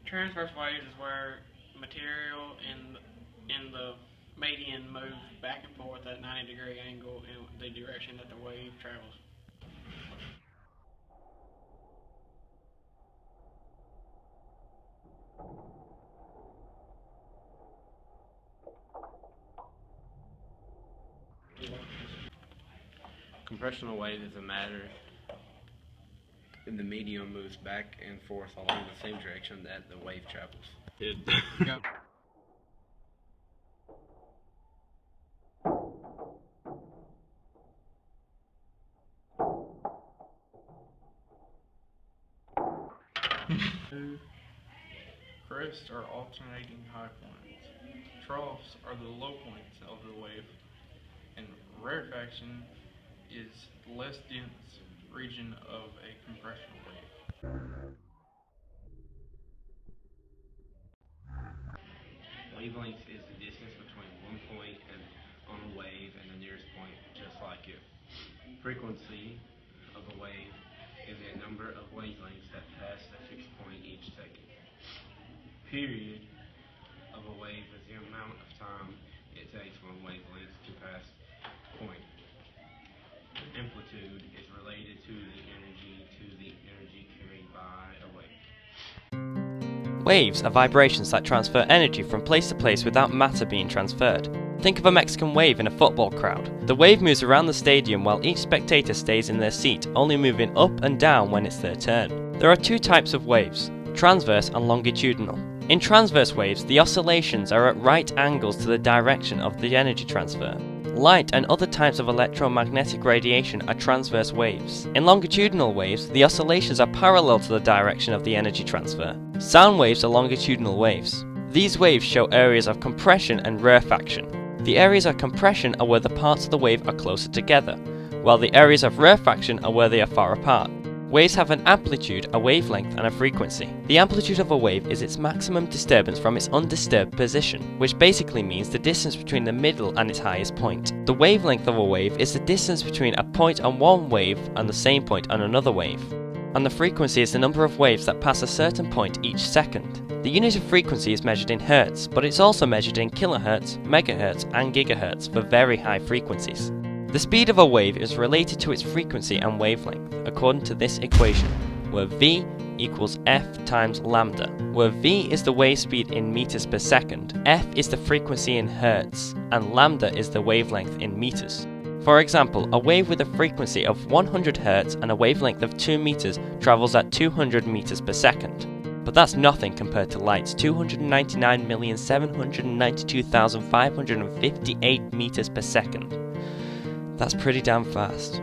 Transverse waves is where material in the median moves back and forth at a 90-degree angle in the direction that the wave travels. Compressional wave is a matter and the medium moves back and forth along the same direction that the wave travels. Yep. Crests are alternating high points. Troughs are the low points of the wave, and rarefaction is the less dense region of a compressional wave. Wavelength is the distance between one point on a wave and the nearest point just like it. Frequency of a wave is a number of wavelengths that pass a fixed point each second. Period of a wave is the amount of time it takes one wavelength to pass a point. Amplitude is related to the energy carried by a wave. Waves are vibrations that transfer energy from place to place without matter being transferred. Think of a Mexican wave in a football crowd. The wave moves around the stadium while each spectator stays in their seat, only moving up and down when it's their turn. There are two types of waves, transverse and longitudinal. In transverse waves, the oscillations are at right angles to the direction of the energy transfer. Light and other types of electromagnetic radiation are transverse waves. In longitudinal waves, the oscillations are parallel to the direction of the energy transfer. Sound waves are longitudinal waves. These waves show areas of compression and rarefaction. The areas of compression are where the parts of the wave are closer together, while the areas of rarefaction are where they are far apart. Waves have an amplitude, a wavelength, and a frequency. The amplitude of a wave is its maximum disturbance from its undisturbed position, which basically means the distance between the middle and its highest point. The wavelength of a wave is the distance between a point on one wave and the same point on another wave. And the frequency is the number of waves that pass a certain point each second. The unit of frequency is measured in hertz, but it's also measured in kilohertz, megahertz, and gigahertz for very high frequencies. The speed of a wave is related to its frequency and wavelength, according to this equation, where v equals f times lambda, where v is the wave speed in meters per second, f is the frequency in hertz, and lambda is the wavelength in meters. For example, a wave with a frequency of 100 hertz and a wavelength of 2 meters travels at 200 meters per second. But that's nothing compared to light's 299,792,558 meters per second. That's pretty damn fast.